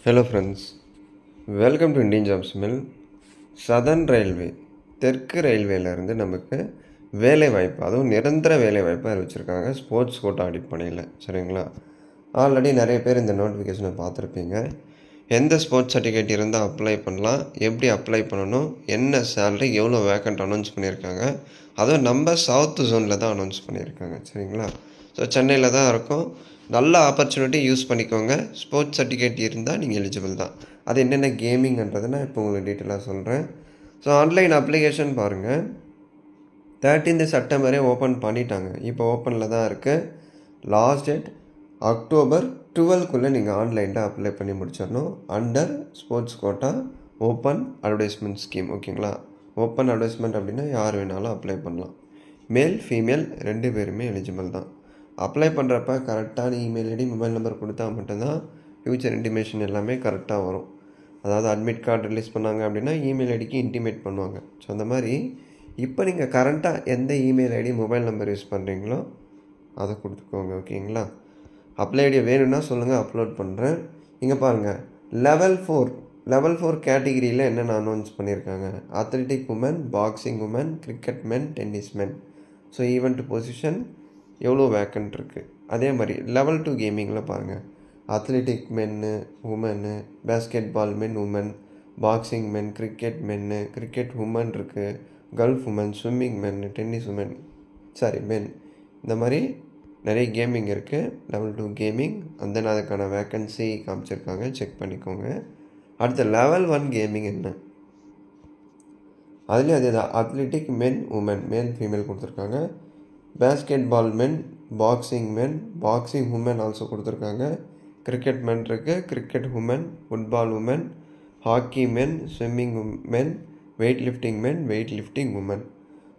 Hello friends, welcome to Indian jobs mill. Southern railway, தெற்கு ரயில்வேலேருந்து நமக்கு வேலைவாய்ப்பு, அதுவும் நிரந்தர வேலைவாய்ப்பு அறிவிச்சிருக்காங்க ஸ்போர்ட்ஸ் கோட்டா அடிப்படையில். சரிங்களா? ஆல்ரெடி நிறைய பேர் இந்த நோட்டிஃபிகேஷனை பார்த்துருப்பீங்க. எந்த ஸ்போர்ட்ஸ் சர்டிஃபிகேட் இருந்தால் அப்ளை பண்ணலாம், எப்படி அப்ளை பண்ணணும், என்ன சேலரி, எவ்வளோ வேக்கண்ட் அனௌன்ஸ் பண்ணியிருக்காங்க. அதுவும் நம்ம சவுத் ஜோனில் தான் அனௌன்ஸ் பண்ணியிருக்காங்க. சரிங்களா? ஸோ சென்னையில் தான் இருக்கும். நல்ல ஆப்பர்ச்சுனிட்டி யூஸ் பண்ணிக்கோங்க. ஸ்போர்ட்ஸ் சர்டிஃபிகேட் இருந்தால் நீங்கள் எலிஜிபிள் தான். அது என்னென்ன கேமிங்ன்றதை நான் இப்போ உங்களுக்கு டீட்டெயிலாக சொல்கிறேன். ஸோ ஆன்லைன் அப்ளிகேஷன் பாருங்கள், 13 செப்டம்பரே ஓப்பன் பண்ணிட்டாங்க. இப்போ ஓப்பனில் தான் இருக்குது. லாஸ்ட் டேட் அக்டோபர் 12க்குள்ளே நீங்கள் ஆன்லைனில் அப்ளை பண்ணி முடிச்சிடணும். Under sports quota open advertisement scheme. ஓகேங்களா? ஓப்பன் அட்வர்டைஸ்மெண்ட் அப்படின்னா யார் வேணாலும் அப்ளை பண்ணலாம். மேல் ஃபீமேல் 2 பேருமே எலிஜிபிள் தான். அப்ளை பண்ணுறப்ப கரெக்டான இமெயில் ஐடி, மொபைல் நம்பர் கொடுத்தா மட்டும்தான் ஃப்யூச்சர் இன்டிமேஷன் எல்லாமே கரெக்டாக வரும். அதாவது அட்மிட் கார்டு ரிலீஸ் பண்ணாங்க அப்படின்னா இமெயில் ஐடிக்கு இன்டிமேட் பண்ணுவாங்க. ஸோ அந்த மாதிரி இப்போ நீங்கள் கரண்ட்டாக எந்த email ID, mobile number use பண்ணுறீங்களோ அதை கொடுத்துக்கோங்க. ஓகேங்களா? அப்ளை ஐடியா வேணும்னா சொல்லுங்கள், அப்லோட் பண்ணுறேன். இங்கே பாருங்கள், லெவல் ஃபோர் கேட்டகிரியில் என்னென்ன அனௌன்ஸ் பண்ணியிருக்காங்க. Athletic women, boxing women, cricket men, tennis men. So event position எவ்வளோ வேக்கண்ட் இருக்குது. அதே மாதிரி லெவல் 2 கேமிங்கில் பாருங்கள், athletic men, women, basketball men, women, boxing men, cricket men, cricket women இருக்குது, golf women, swimming men, tennis women, men. இந்த மாதிரி நிறைய கேமிங் இருக்குது. லெவல் 2 கேமிங் அந்த அதுக்கான வேக்கன்சி காமிச்சிருக்காங்க, செக் பண்ணிக்கோங்க. அடுத்த லெவல் 1 கேமிங் என்ன, அதுலேயும் அதே தான். Athletic men, women, male female கொடுத்துருக்காங்க. Basketball men, boxing men, boxing women also கொடுத்துருக்காங்க. கிரிக்கெட் மென் இருக்குது, cricket women, football women, hockey men, swimming men, weightlifting men, weightlifting women.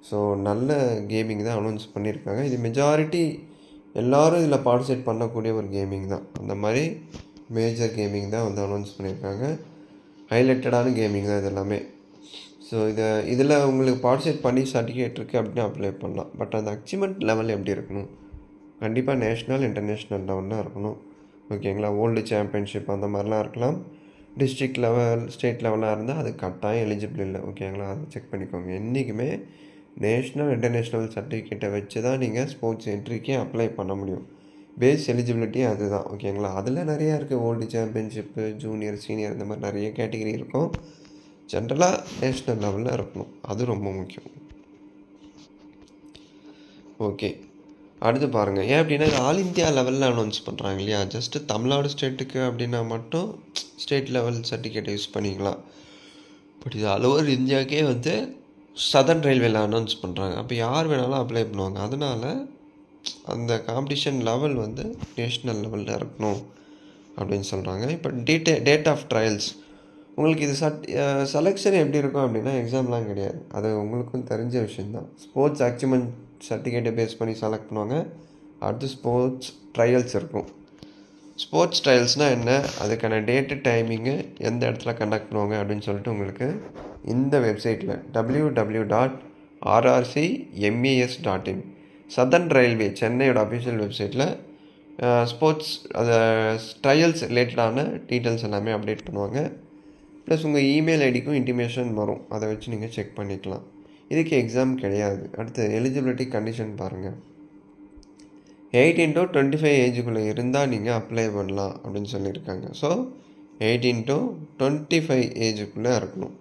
So நல்ல gaming தான் announce பண்ணியிருக்காங்க. இது majority எல்லோரும் இதில் participate பண்ணக்கூடிய ஒரு கேமிங் தான். அந்த மாதிரி மேஜர் கேமிங் தான் வந்து அனௌன்ஸ் பண்ணியிருக்காங்க. ஹைலைட்டடான கேமிங் தான் இது எல்லாமே. ஸோ இதில் உங்களுக்கு பார்ட்டிசிபேட் பண்ணி சர்டிஃபிகேட் இருக்குது அப்படின்னு அப்ளை பண்ணலாம். பட் அந்த அச்சீவ்மெண்ட் லெவல் எப்படி இருக்கணும், கண்டிப்பாக நேஷ்னல் இன்டர்நேஷ்னல் லெவலில் இருக்கணும். ஓகேங்களா? வேர்ல்டு சாம்பியன்ஷிப் அந்த மாதிரிலாம் இருக்கலாம். டிஸ்ட்ரிக்ட் லெவல், ஸ்டேட் லெவலாக இருந்தால் அது கட்டாயம் எலிஜிபிள் இல்லை. ஓகேங்களா? அதை செக் பண்ணிக்கோங்க. என்றைக்குமே நேஷ்னல் இன்டர்நேஷ்னல் சர்டிஃபிகேட்டை வச்சு தான் நீங்கள் ஸ்போர்ட்ஸ் என்ட்ரிக்கே அப்ளை பண்ண முடியும். பேஸ் எலிஜிபிலிட்டி அதுதான். ஓகேங்களா? அதில் நிறையா இருக்குது. வேர்ல்டு சாம்பியன்ஷிப்பு, ஜூனியர், சீனியர், இந்த மாதிரி நிறைய கேட்டகிரி இருக்கும். ஜென்ரலாக நேஷ்னல் லெவலில் இருக்கணும், அது ரொம்ப முக்கியம். ஓகே, அடுத்து பாருங்கள். ஏன் அப்படின்னா இது ஆல் இந்தியா லெவலில் அனௌன்ஸ் பண்ணுறாங்க இல்லையா? ஜஸ்ட்டு தமிழ்நாடு ஸ்டேட்டுக்கு அப்படின்னா மட்டும் ஸ்டேட் லெவல் சர்டிஃபிகேட் யூஸ் பண்ணிக்கலாம். பட் இது ஆல் ஓவர் இந்தியாவுக்கே வந்து சதர்ன் ரயில்வேல அனௌன்ஸ் பண்ணுறாங்க. அப்போ யார் வேணாலும் அப்ளை பண்ணுவாங்க. அதனால் அந்த காம்படிஷன் லெவல் வந்து நேஷ்னல் லெவலில் இருக்கணும் அப்படின்னு சொல்கிறாங்க. இப்போ டேட் ஆஃப் ட்ரையல்ஸ் உங்களுக்கு இது செலெக்ஷன் எப்படி இருக்கும் அப்படின்னா எக்ஸாம்லாம் கிடையாது. அது உங்களுக்கும் தெரிஞ்ச விஷயந்தான். ஸ்போர்ட்ஸ் அச்சீவ்மெண்ட் சர்டிஃபிகேட்டை பேஸ் பண்ணி செலக்ட் பண்ணுவாங்க. அடுத்து ஸ்போர்ட்ஸ் ட்ரையல்ஸ் இருக்கும். ஸ்போர்ட்ஸ் ட்ரையல்ஸ்னால் என்ன, அதுக்கான டேட்டு, டைமிங்கு, எந்த இடத்துல கண்டக்ட் பண்ணுவாங்க அப்படின்னு சொல்லிட்டு உங்களுக்கு இந்த வெப்சைட்டில் www.rrcmes.in சதர்ன் ரயில்வே சென்னையோட அஃபிஷியல் வெப்சைட்டில் ஸ்போர்ட்ஸ் அந்த ட்ரையல்ஸ் ரிலேட்டடான டீட்டெயில்ஸ் எல்லாமே அப்டேட் பண்ணுவாங்க. ப்ளஸ் உங்கள் இமெயில் ஐடிக்கும் இன்டிமேஷன் வரும், அதை வச்சு நீங்கள் செக் பண்ணிக்கலாம். இதுக்கு எக்ஸாம் கிடையாது. அடுத்து எலிஜிபிலிட்டி கண்டிஷன் பாருங்கள். 18 to 25 ஏஜுக்குள்ளே இருந்தால் நீங்கள் அப்ளை பண்ணலாம் அப்படின்னு சொல்லியிருக்காங்க. ஸோ 18 to 25 ஏஜுக்குள்ளே இருக்கணும்.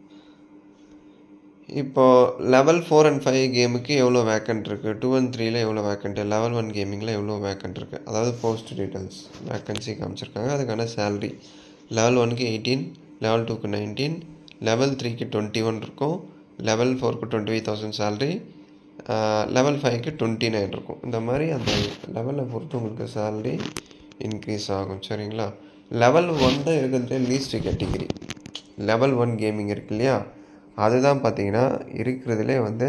இப்போது லெவல் 4 and 5 கேமுக்கு எவ்வளோ வேக்கண்ட் இருக்குது, 2 and 3ல் எவ்வளோ வேக்கண்ட்டு, லெவல் 1 கேமிங்கில் எவ்வளோ வேக்கண்ட் இருக்குது, அதாவது போஸ்ட் டீட்டெயில்ஸ் வேக்கன்சி காமிச்சிருக்காங்க. அதுக்கான சேலரி லெவல் 1க்கு 18, லெவல் 2க்கு 19, லெவல் 3க்கு 21 இருக்கும், லெவல் 4க்கு 25,000 சேலரி, லெவல் 5க்கு 29 இருக்கும். இந்த மாதிரி அந்த லெவலில் பொறுத்து உங்களுக்கு சேலரி இன்க்ரீஸ் ஆகும். சரிங்களா? லெவல் 1 தான் இருக்கிறதுலே லீஸ்ட் கேட்டகிரி. லெவல் 1 கேமிங் இருக்கு இல்லையா, அதுதான் பார்த்தீங்கன்னா இருக்கிறதுலே வந்து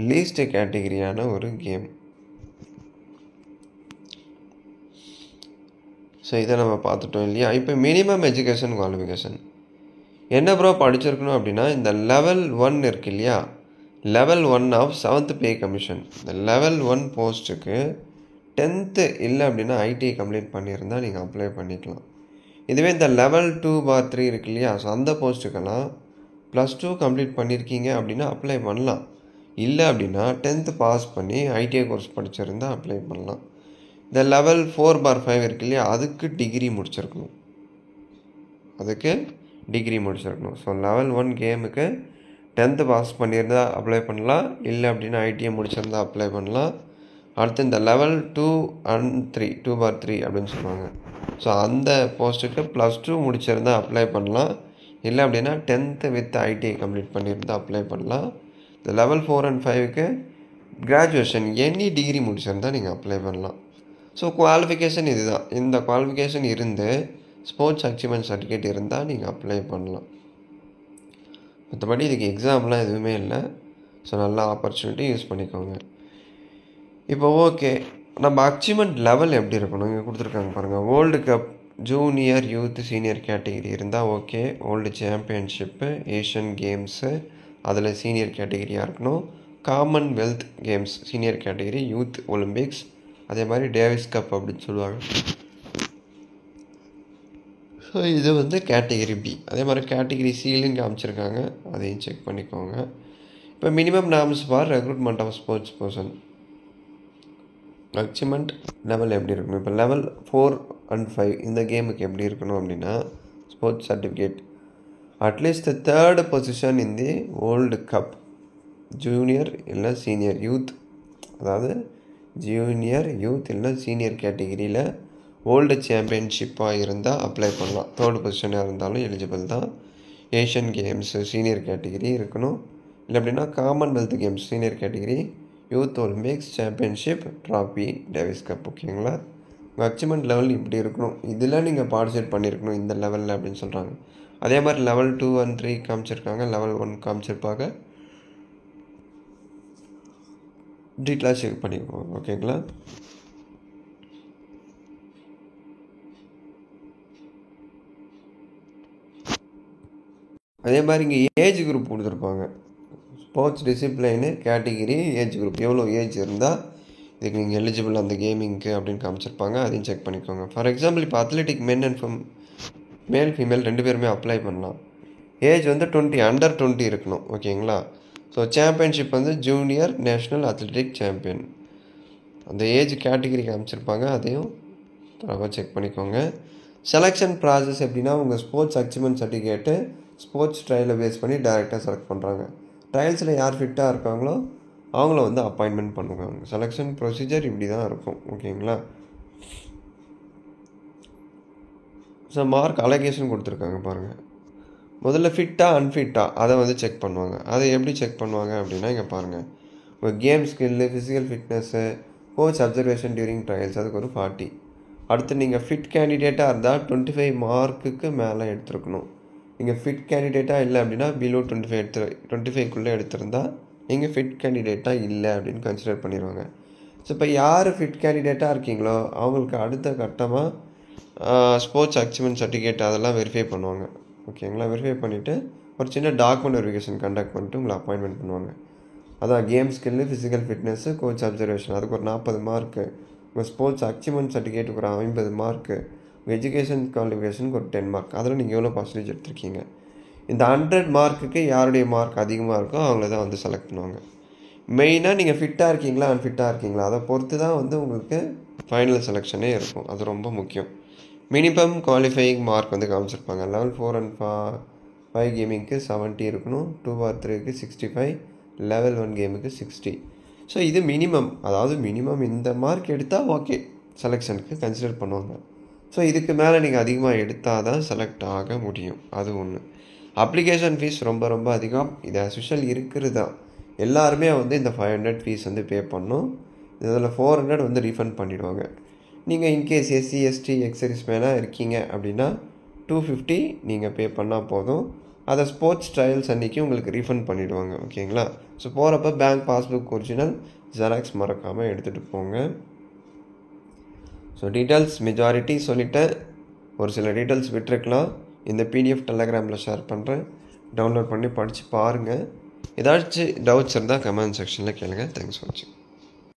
லீஸ்ட் கேட்டகிரியான ஒரு கேம். ஸோ இதை நம்ம பார்த்துட்டோம் இல்லையா? இப்போ மினிமம் எஜுகேஷன் குவாலிஃபிகேஷன் என்ன ப்ரோ படிச்சிருக்கணும் அப்படின்னா, இந்த லெவல் 1 இருக்கு இல்லையா, level 1 of 7th pay commission, இந்த லெவல் 1 போஸ்ட்டுக்கு 10th இல்லை அப்படின்னா ஐடிஐ கம்ப்ளீட் பண்ணியிருந்தால் நீங்கள் அப்ளை பண்ணிக்கலாம். இதுவே இந்த லெவல் 2/3 இருக்கு இல்லையா, ஸோ அந்த போஸ்ட்டுக்கெல்லாம் +2 கம்ப்ளீட் பண்ணியிருக்கீங்க அப்படின்னா அப்ளை பண்ணலாம். இல்லை அப்படின்னா 10th பாஸ் பண்ணி ஐடிஐ கோர்ஸ் படிச்சிருந்தா அப்ளை பண்ணலாம். இந்த லெவல் 4/5 இருக்கு இல்லையா, அதுக்கு டிகிரி முடிச்சிருக்கணும். ஸோ லெவல் 1 கேமுக்கு 10th பாஸ் பண்ணியிருந்தா அப்ளை பண்ணலாம். இல்லை அப்படின்னா ஐடிஐ முடிச்சிருந்தா அப்ளை பண்ணலாம். அடுத்து இந்த லெவல் 2 and 3 2/3 அப்படின்னு சொல்லுவாங்க. ஸோ அந்த போஸ்ட்டுக்கு +2 முடிச்சிருந்தா அப்ளை பண்ணலாம். இல்லை அப்படின்னா 10th வித் ஐடிஐ கம்ப்ளீட் பண்ணியிருந்தா அப்ளை பண்ணலாம். இந்த லெவல் 4 and 5க்கு கிராஜுவேஷன் எனி டிகிரி முடிச்சிருந்தா நீங்கள் அப்ளை பண்ணலாம். ஸோ குவாலிஃபிகேஷன் இதுதான். இந்த குவாலிஃபிகேஷன் இருந்து ஸ்போர்ட்ஸ் அச்சீவ்மெண்ட் சர்டிஃபிகேட் இருந்தால் நீங்கள் அப்ளை பண்ணலாம். மற்றபடி இதுக்கு எக்ஸாம்லாம் எதுவுமே இல்லை. ஸோ நல்ல ஆப்பர்ச்சுனிட்டி யூஸ் பண்ணிக்கோங்க. இப்போ ஓகே, நம்ம அச்சீவ்மெண்ட் லெவல் எப்படி இருக்கணும் இங்கே கொடுத்துருக்காங்க பாருங்கள். World cup, junior, youth, senior category இருந்தால் okay. World championship, Asian games அதில் சீனியர் கேட்டகிரியாக இருக்கணும். Commonwealth Games senior category, youth Olympics, அதே மாதிரி டேவிஸ் கப் அப்படின்னு சொல்லுவாங்க. ஸோ இது வந்து கேட்டகிரி பி. அதே மாதிரி கேட்டகிரி சிலையும் காமிச்சிருக்காங்க, அதையும் செக் பண்ணிக்கோங்க. இப்போ minimum norms for recruitment of sports person. Achievement level எப்படி இருக்கணும்? இப்போ லெவல் 4 and 5 இந்த கேமுக்கு எப்படி இருக்கணும் அப்படின்னா, sports certificate at least 3rd position in the world cup, junior இல்லை சீனியர் யூத், அதாவது ஜூனியர், யூத் இல்லை சீனியர் கேட்டகிரியில் வேர்ல்டு சாம்பியன்ஷிப்பாக இருந்தால் அப்ளை பண்ணலாம். 3rd பொசிஷனாக இருந்தாலும் எலிஜிபிள் தான். ஏஷியன் கேம்ஸு சீனியர் கேட்டகிரி இருக்கணும். இல்லை அப்படின்னா Commonwealth Games senior category, youth Olympics, championship, trophy, Davis cup. ஓகேங்களா? உங்கள் அச்சீவ்மெண்ட் லெவல் இப்படி இருக்கணும். இதில் நீங்கள் பார்ட்டிசிபேட் பண்ணியிருக்கணும் இந்த லெவலில் அப்படின்னு சொல்கிறாங்க. அதே மாதிரி லெவல் 2 and 3 காமிச்சிருக்காங்க, லெவல் 1 காமிச்சிருப்பாங்க. டீட்டெயிலாக செக் பண்ணிக்குவோம். ஓகேங்களா? அதே மாதிரி இங்கே ஏஜ் குரூப் கொடுத்துருப்பாங்க. Sports discipline, category, age group, எவ்வளோ ஏஜ் இருந்தால் இதுக்கு நீங்கள் எலிஜிபிள் அந்த கேமிங்க்கு அப்படின்னு காமிச்சிருப்பாங்க. அதையும் செக் பண்ணிக்கோங்க. ஃபார் எக்ஸாம்பிள் இப்போ athletic men and male female 2 பேருமே அப்ளை பண்ணலாம். ஏஜ் வந்து 20 அண்டர் 20 இருக்கணும். ஓகேங்களா? ஸோ சாம்பியன்ஷிப் வந்து ஜூனியர் நேஷ்னல் அத்லெட்டிக் சாம்பியன், அந்த ஏஜ் கேட்டகிரி காமிச்சிருப்பாங்க, அதையும் தரவாக செக் பண்ணிக்கோங்க. செலெக்ஷன் ப்ராசஸ் எப்படின்னா, உங்கள் ஸ்போர்ட்ஸ் அச்சீவ்மெண்ட் சர்டிஃபிகேட்டு ஸ்போர்ட்ஸ் ட்ரையலை பேஸ் பண்ணி டைரெக்டாக செலக்ட் பண்ணுறாங்க. ட்ரையல்ஸில் யார் ஃபிட்டாக இருக்காங்களோ அவங்கள வந்து அப்பாயின்மெண்ட் பண்ணுவாங்க. செலெக்ஷன் ப்ரொசீஜர் இப்படி தான் இருக்கும். ஓகேங்களா? ஸோ மார்க் அலோகேஷன் கொடுத்துருக்காங்க பாருங்கள். முதல்ல ஃபிட்டாக அன்ஃபிட்டாக அதை வந்து செக் பண்ணுவாங்க. அதை எப்படி செக் பண்ணுவாங்க அப்படின்னா, இங்கே பாருங்கள், உங்கள் game skill, physical fitness, coach observation during trials, அதுக்கு ஒரு 40. அடுத்து நீங்கள் ஃபிட் கேண்டிடேட்டாக இருந்தால் 25 மார்க்குக்கு மேலே எடுத்துருக்கணும். நீங்கள் ஃபிட் கேண்டிடேட்டாக இல்லை அப்படின்னா பிலோ 25க்குள்ளே எடுத்திருந்தால் நீங்கள் ஃபிட் கேண்டிடேட்டாக இல்லை அப்படின்னு கன்சிடர் பண்ணிடுவாங்க. ஸோ இப்போ யார் ஃபிட் கேண்டிடேட்டாக இருக்கீங்களோ அவங்களுக்கு அடுத்த கட்டமாக ஸ்போர்ட்ஸ் அச்சீவ்மெண்ட் சர்டிஃபிகேட் அதெல்லாம் வெரிஃபை பண்ணுவாங்க. ஓகேங்களா? வெரிஃபை பண்ணிவிட்டு ஒரு சின்ன டாக்குமெண்ட் வெரிஃபிகேஷன் கண்டக்ட் பண்ணிட்டு உங்களை அப்பாயின்மெண்ட் பண்ணுவாங்க. அதான் game skill, physical fitness, coach observation, அதுக்கு ஒரு 40 மார்க்கு, உங்கள் ஸ்போர்ட்ஸ் அச்சீவ்மெண்ட் சர்டிஃபிகேட்டுக்கு ஒரு 50 மார்க்கு, உங்கள் எஜுகேஷன் குவாலிஃபிகேஷனுக்கு ஒரு 10 மார்க். அதில் நீங்கள் எவ்வளோ பர்சன்டேஜ் எடுத்திருக்கீங்க. இந்த 100 மார்க்குக்கு யாருடைய மார்க் அதிகமாக இருக்கோ அவங்கள தான் வந்து செலக்ட் பண்ணுவாங்க. மெயினாக நீங்கள் ஃபிட்டாக இருக்கீங்களா அன்ஃபிட்டாக இருக்கீங்களா அதை பொறுத்து தான் வந்து உங்களுக்கு ஃபைனல் செலெக்ஷனே இருக்கும். அது ரொம்ப முக்கியம். மினிமம் குவாலிஃபையிங் மார்க் வந்து காமிச்சிருப்பாங்க. லெவல் 4 and 5 கேமிங்க்கு 70 இருக்கணும், 2/3க்கு 65, லெவல் 1 கேமுக்கு 60. ஸோ இது மினிமம், அதாவது மினிமம் இந்த மார்க் எடுத்தால் ஓகே செலெக்ஷனுக்கு கன்சிடர் பண்ணுவாங்க. ஸோ இதுக்கு மேலே நீங்கள் அதிகமாக எடுத்தால் தான் செலக்ட் ஆக முடியும். அது ஒன்று. அப்ளிகேஷன் ஃபீஸ் ரொம்ப ரொம்ப அதிகம். இது அஸ்யூஷுவல் இருக்கிறது தான். எல்லாருமே வந்து இந்த 500 ஃபீஸ் வந்து பே பண்ணணும். இதில் 400 வந்து ரீஃபண்ட் பண்ணிவிடுவாங்க. நீங்கள் இன்கேஸ் எஸ்சி எஸ்டி எக்ஸரிஸ் மேலே இருக்கீங்க அப்படின்னா 250 நீங்கள் பே பண்ணால் போதும். அதை ஸ்போர்ட்ஸ் ட்ரையல்ஸ் அன்றைக்கி உங்களுக்கு ரீஃபண்ட் பண்ணிவிடுவாங்க. ஓகேங்களா? ஸோ போகிறப்ப பேங்க் பாஸ்புக் ஒரிஜினல் ஜெராக்ஸ் மறக்காமல் எடுத்துகிட்டு போங்க. ஸோ டீட்டெயில்ஸ் மெஜாரிட்டி சொல்லிவிட்டேன். ஒரு சில டீட்டெயில்ஸ் விட்டுருக்கலாம். இந்த பிடிஎஃப் டெலகிராமில் ஷேர் பண்ணுறேன். டவுன்லோட் பண்ணி படித்து பாருங்கள். ஏதாச்சும் டவுட்ஸ் இருந்தால் கமெண்ட் செக்ஷனில் கேளுங்கள். தேங்க்ஸ் ஃபார் வாட்சிங்.